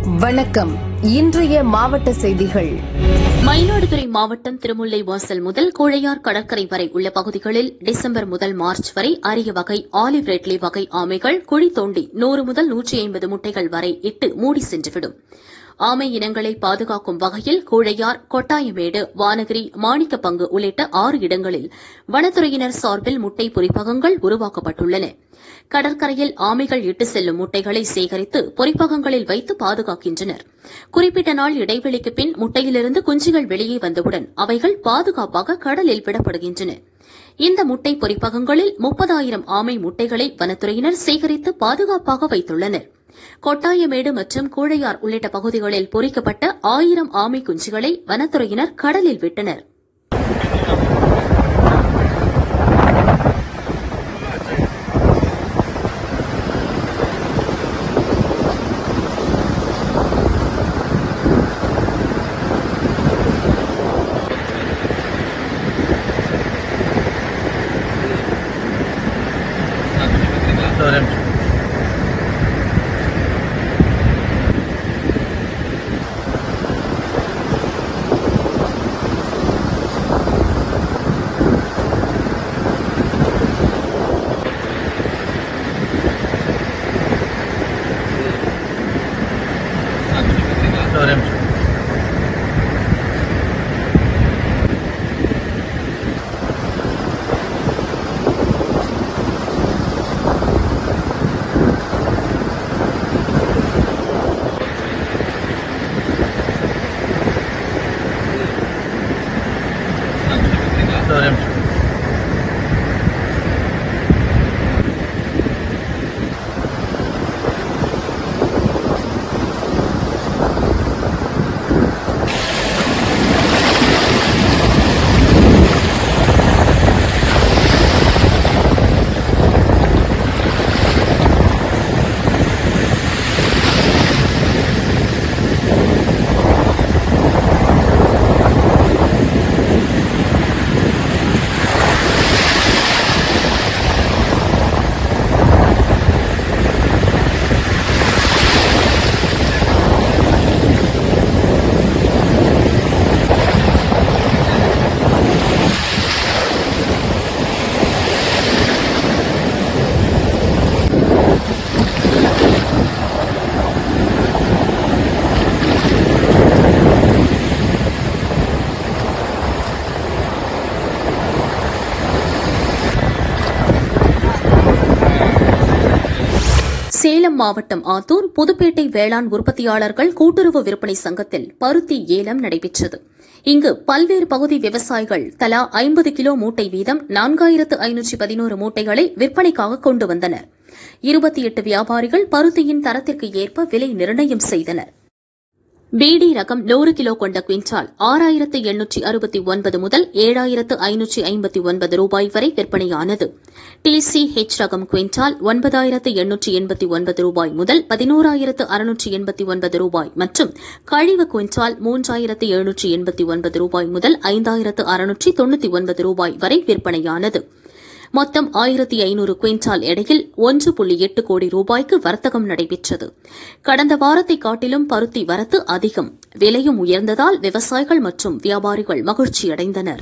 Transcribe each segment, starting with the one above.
வணக்கம். இன்றைய மாவட்ட செய்திகள். மயிலாடுதுறை மாவட்டம் திருமுல்லைவாசல் முதல் கோழையார் கடற்கரை வரை உள்ள பகுதிகளில் டிசம்பர் முதல் மார்ச் வரை அரிய வகை ஆலிவ் ரெட்லி வகை ஆமைகள் குழி தோண்டி 100 முதல் 150 முட்டைகள் வரை இட்டு மூடி சென்றுவிடும். ஆமை இனங்களை பாதுகாக்கும் வகையில் கோழையார், கொட்டாயமேடு, வானகிரி, மாணிக்கப்பங்கு உள்ளிட்ட 6 இடங்களில் வனத்துறையினர் சார்பில் முட்டை பொறிப்பகங்கள் உருவாக்கப்பட்டுள்ளன. கடற்கரையில் ஆமைகள் இட்டு செல்லும் முட்டைகளை சேகரித்து பொறிப்பகங்களில் வைத்து பாதுகாக்கின்றனர். குறிப்பிட்ட நாள் இடைவெளிக்கு பின் முட்டையிலிருந்து குஞ்சுகள் வெளியே வந்தவுடன் அவைகள் பாதுகாப்பாக கடலில் விடப்படுகின்றன. இந்த முட்டை பொறிப்பகங்களில் 30,000 ஆமை முட்டைகளை வனத்துறையினர் சேகரித்து பாதுகாப்பாக வைத்துள்ளனர். கொட்டாயமேடு மற்றும் கூழையார் உள்ளிட்ட பகுதிகளில் பொறிக்கப்பட்ட 1000 ஆமை குஞ்சுகளை வனத்துறையினர் கடலில் விட்டனர். சேலம் மாவட்டம் ஆத்தூர் புதுப்பேட்டை வேளாண் உற்பத்தியாளர்கள் கூட்டுறவு விற்பனை சங்கத்தில் பருத்தி ஏலம் நடைபெற்றது. இங்கு பல்வேறு பகுதி விவசாயிகள் தலா 50 கிலோ மூட்டை வீதம் 4511 மூட்டைகளை விற்பனைக்காக கொண்டு வந்தனர். 28 வியாபாரிகள் பருத்தியின் தரத்திற்கு ஏற்ப விலை நிர்ணயம் செய்தனர். பிடி ரகம் 100 கிலோ கொண்ட குவிண்டால் 6,869 முதல் 7,559 ரூபாய் வரை விற்பனையானது. டிசிஹெச் ரகம் குவிண்டால் 9,889 ரூபாய் முதல் 11,689 ரூபாய் மற்றும் கழிவு குவிண்டால் 3,789 ரூபாய் முதல் 5,699 ரூபாய் வரை விற்பனையானது. மொத்தம் 1,500 குவிண்டால் எடையில் 1.8 கோடி ரூபாய்க்கு வர்த்தகம் நடைபெற்றது. கடந்த வாரத்தை காட்டிலும் பருத்தி வரத்து அதிகம், விலையும் உயர்ந்ததால் விவசாயிகள் மற்றும் வியாபாரிகள் மகிழ்ச்சியடைந்தனர்.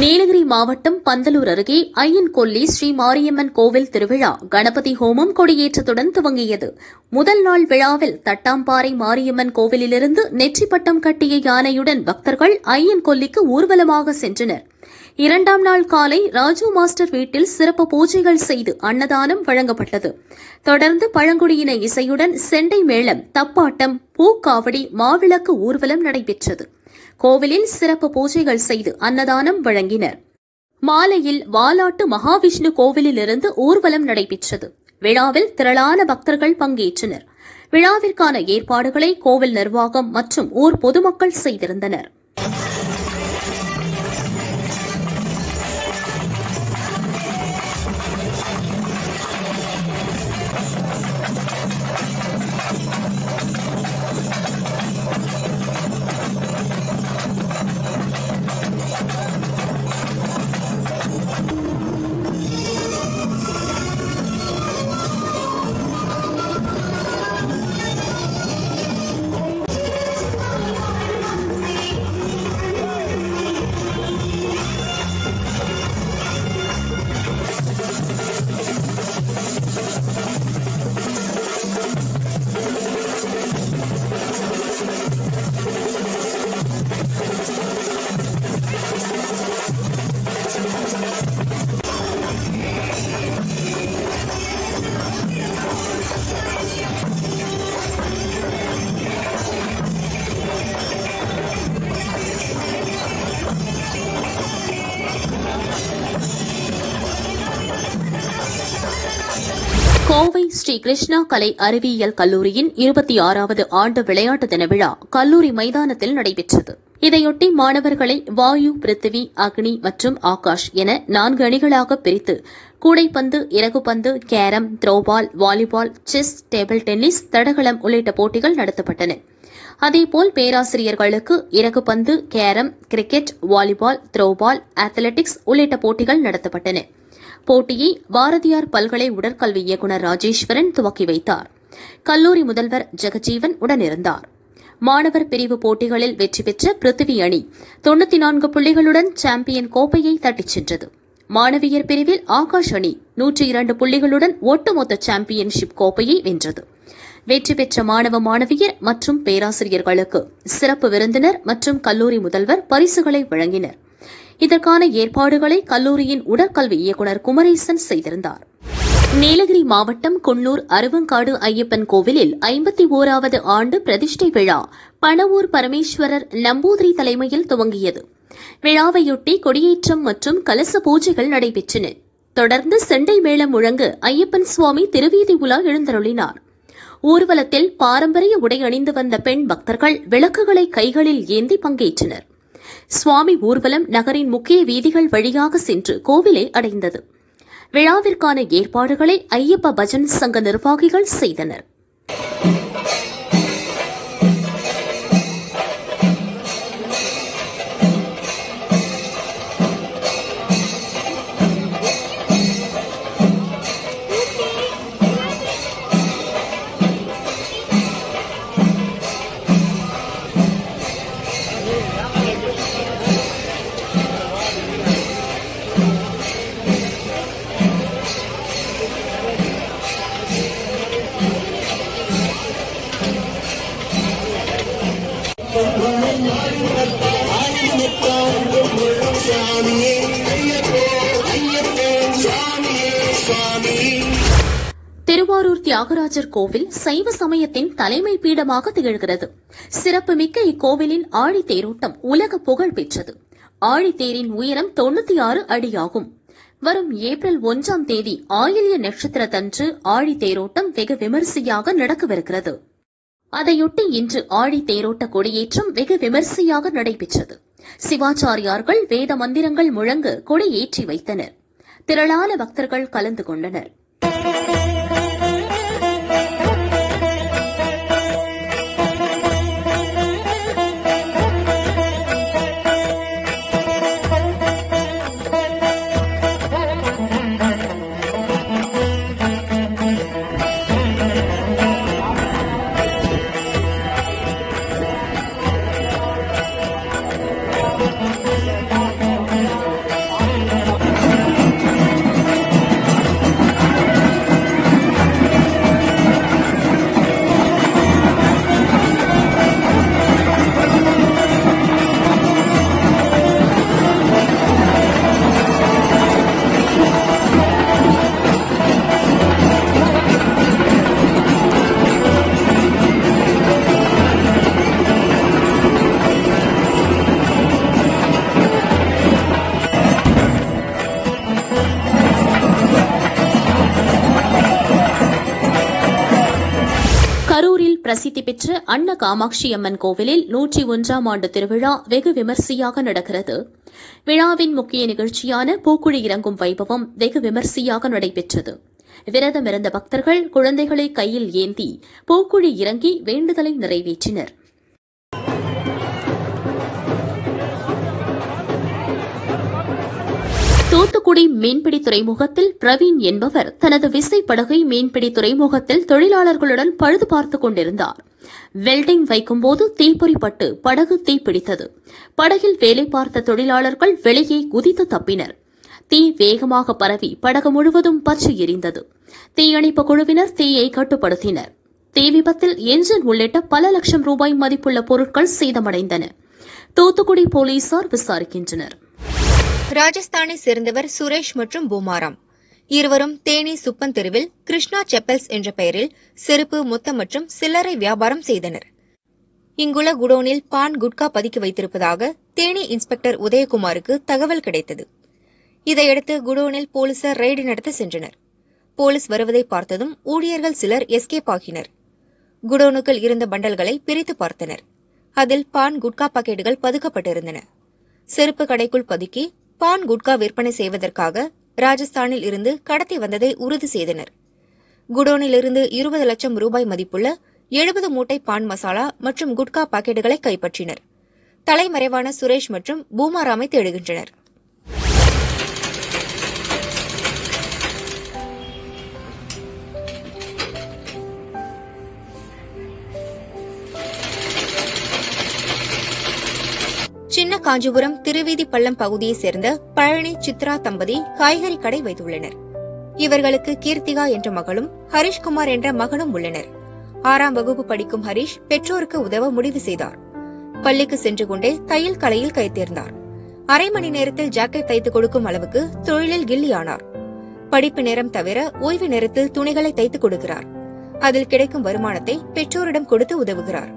நீலகிரி மாவட்டம் பந்தலூர் அருகே ஐயன்கொல்லி ஸ்ரீ மாரியம்மன் கோவில் திருவிழா கணபதி ஹோமம் கொடியேற்றத்துடன் துவங்கியது. முதல் நாள் விழாவில் தட்டாம்பாறை மாரியம்மன் கோவிலிலிருந்து நெற்றிப்பட்டம் கட்டிய யானையுடன் பக்தர்கள் ஐயன்கொல்லிக்கு ஊர்வலமாக சென்றனர். 2ஆம் நாள் காலை ராஜு மாஸ்டர் வீட்டில் சிறப்பு பூஜைகள் செய்து அன்னதானம் வழங்கப்பட்டது. தொடர்ந்து பழங்குடியின இசையுடன் செண்டை மேளம், தப்பாட்டம், பூக்காவடி, மாவிளக்கு ஊர்வலம் நடைபெற்றது. கோவிலில் சிறப்பு பூஜைகள் செய்து அன்னதானம் வழங்கினர். மாலையில் வாலாட்டு மகாவிஷ்ணு கோவிலிலிருந்து ஊர்வலம் நடைபெற்றது. விழாவில் திரளான பக்தர்கள் பங்கேற்றனர். விழாவிற்கான ஏற்பாடுகளை கோவில் நிர்வாகம் மற்றும் ஊர் பொதுமக்கள் செய்திருந்தனர். ஸ்ரீ கிருஷ்ணா கலை அறிவியல் கல்லூரியின் 26வது ஆண்டு விளையாட்டு தின விழா கல்லூரி மைதானத்தில் நடைபெற்றது. இதையொட்டி மாணவர்களை வாயு, பிருத்திவி, அக்னி மற்றும் ஆகாஷ் என 4 அணிகளாக பிரித்து கூடைப்பந்து, இறகுப்பந்து, carrom, throwball, volleyball, chess, table tennis, தடகளம் உள்ளிட்ட போட்டிகள் நடத்தப்பட்டன. அதேபோல் பேராசிரியர்களுக்கு இறகுப்பந்து, carrom, cricket, volleyball, throwball, athletics உள்ளிட்ட போட்டிகள் நடத்தப்பட்டன. போட்டியை பாரதியார் பல்கலை உடற்கல்வி இயக்குநர் ராஜேஸ்வரன் துவக்கி வைத்தார். கல்லூரி முதல்வர் ஜெகஜீவன் உடனிருந்தார். மாணவர் பிரிவு போட்டிகளில் வெற்றி பெற்ற பிருத்திவி அணி 94 புள்ளிகளுடன் சாம்பியன் கோப்பையை தட்டிச் சென்றது. மாணவியர் பிரிவில் ஆகாஷ் அணி 102 புள்ளிகளுடன் ஒட்டுமொத்த சாம்பியன்ஷிப் கோப்பையை வென்றது. வெற்றி பெற்ற மாணவ மாணவியர் மற்றும் பேராசிரியர்களுக்கு சிறப்பு விருந்தினர் மற்றும் கல்லூரி முதல்வர் பரிசுகளை வழங்கினர். இதற்கான ஏற்பாடுகளை கல்லூரியின் உடற்கல்வி இயக்குநர் குமரேசன் செய்திருந்தார். நீலகிரி மாவட்டம் குன்னூர் அருவங்காடு ஐயப்பன் கோவிலில் 51வது ஆண்டு பிரதிஷ்டை விழா பணவூர் பரமேஸ்வரர் நம்பூதிரி தலைமையில் துவங்கியது. விழாவையொட்டி கொடியேற்றம் மற்றும் கலச பூஜைகள் நடைபெற்றன. தொடர்ந்து செண்டை மேளம் முழங்க ஐயப்பன் சுவாமி திருவீதி உலா எழுந்தருளினார். ஊர்வலத்தில் பாரம்பரிய உடை அணிந்து வந்த பெண் பக்தர்கள் விளக்குகளை கைகளில் ஏந்தி பங்கேற்றனர். சுவாமி ஊர்வலம் நகரின் முக்கிய வீதிகள் வழியாக சென்று கோவிலை அடைந்தது. விழாவிற்கான ஏற்பாடுகளை ஐயப்ப பஜன் சங்க நிர்வாகிகள் செய்தனர். திருவாரூர் தியாகராஜர் கோவில் சைவ சமயத்தின் தலைமை பீடமாக திகழ்கிறது. சிறப்புமிக்க இக்கோவிலின் ஆழி தேரோட்டம் உலக புகழ் பெற்றது. ஆழித்தேரின் உயரம் 96 அடியாகும். வரும் ஏப்ரல் 1ஆம் தேதி ஆயில்ய நட்சத்திரத்தன்று ஆழி தேரோட்டம் வெகு விமரிசையாக நடக்கவிருக்கிறது. அதையொட்டி இன்று ஆழி தேரோட்ட கொடியேற்றம் வெகு விமரிசையாக நடைபெற்றது. சிவாச்சாரியார்கள் வேத மந்திரங்கள் முழங்க கொடியேற்றி வைத்தனர். திரளான பக்தர்கள் கலந்து கொண்டனர். கரூரில் பிரசித்தி பெற்ற அன்ன காமாட்சி அம்மன் கோவிலில் 101ஆம் ஆண்டு திருவிழா வெகு விமரிசையாக நடக்கிறது. விழாவின் முக்கிய நிகழ்ச்சியான பூக்குழி இறங்கும் வைபவம் வெகு விமரிசையாக நடைபெற்றது. விரதமிருந்த பக்தர்கள் குழந்தைகளை கையில் ஏந்தி பூக்குழி இறங்கி வேண்டுதலை நிறைவேற்றினர். தூத்துக்குடி மீன்பிடி துறைமுகத்தில் பிரவீன் என்பவர் தனது விசைப்படகை மீன்பிடி துறைமுகத்தில் தொழிலாளர்களுடன் பழுது பார்த்துக் கொண்டிருந்தார். வெல்டிங் வைக்கும்போது தீப்பொறிப்பட்டு படகு தீப்பிடித்தது. படகில் வேலை பார்த்த தொழிலாளர்கள் வெளியே குதித்து தப்பினர். தீ வேகமாக பரவி படகு முழுவதும் பற்றி எரிந்தது. தீயணைப்பு குழுவினர் தீயை கட்டுப்படுத்தினர். தீ விபத்தில் என்ஜின் உள்ளிட்ட பல லட்சம் ரூபாய் மதிப்புள்ள பொருட்கள் சேதமடைந்தன. தூத்துக்குடி போலீசார் விசாரிக்கின்றனர். ராஜஸ்தானை சேர்ந்தவர் சுரேஷ் மற்றும் பூமாராம் இருவரும் தேனி சுப்பன் தெருவில் கிருஷ்ணா செப்பல்ஸ் என்ற பெயரில் செருப்பு, மொத்த மற்றும் சில்லறை வியாபாரம் செய்தனர். இங்குள்ள குடோனில் பான், குட்கா பதுக்கி வைத்திருப்பதாக தேனி இன்ஸ்பெக்டர் உதயகுமாருக்கு தகவல் கிடைத்தது. இதையடுத்து குடோனில் போலீசார் ரெய்டு நடத்த சென்றனர். போலீஸ் வருவதை பார்த்ததும் ஊழியர்கள் சிலர் எஸ்கேப் ஆகினர். குடோனுக்குள் இருந்த பண்டல்களை பிரித்து பார்த்தனர். அதில் பான் குட்கா பாக்கெட்டுகள் பதுக்கப்பட்டிருந்தன. செருப்பு கடைக்குள் பதுக்கி பான் குட்கா விற்பனை செய்வதற்காக ராஜஸ்தானில் இருந்து கடத்தி வந்ததை உறுதி செய்தனர். குடோனிலிருந்து 20 லட்சம் ரூபாய் மதிப்புள்ள 70 மூட்டை பான் மசாலா மற்றும் குட்கா பாக்கெட்டுகளை கைப்பற்றினர். தலைமறைவான சுரேஷ் மற்றும் பூமாராமை தேடுகின்றனர். சின்ன காஞ்சிபுரம் திருவீதி பள்ளம் பகுதியைச் சேர்ந்த பழனி சித்ரா தம்பதி காய்கறி கடை வைத்துள்ளனர். இவர்களுக்கு கீர்த்திகா என்ற மகளும் ஹரிஷ்குமார் என்ற மகனும் உள்ளனர். 6ஆம் வகுப்பு படிக்கும் ஹரிஷ் பெற்றோருக்கு உதவ முடிவு செய்தார். பள்ளிக்கு சென்று கொண்டே தையல் கலையில் கை தேர்ந்தார். அரை மணி நேரத்தில் ஜாக்கெட் தைத்துக் கொடுக்கும் அளவுக்கு தொழிலில் கில்லியானார். படிப்பு நேரம் தவிர ஓய்வு நேரத்தில் துணிகளை தைத்துக் கொடுக்கிறார். அதில் கிடைக்கும் வருமானத்தை பெற்றோரிடம் கொடுத்து உதவுகிறார்.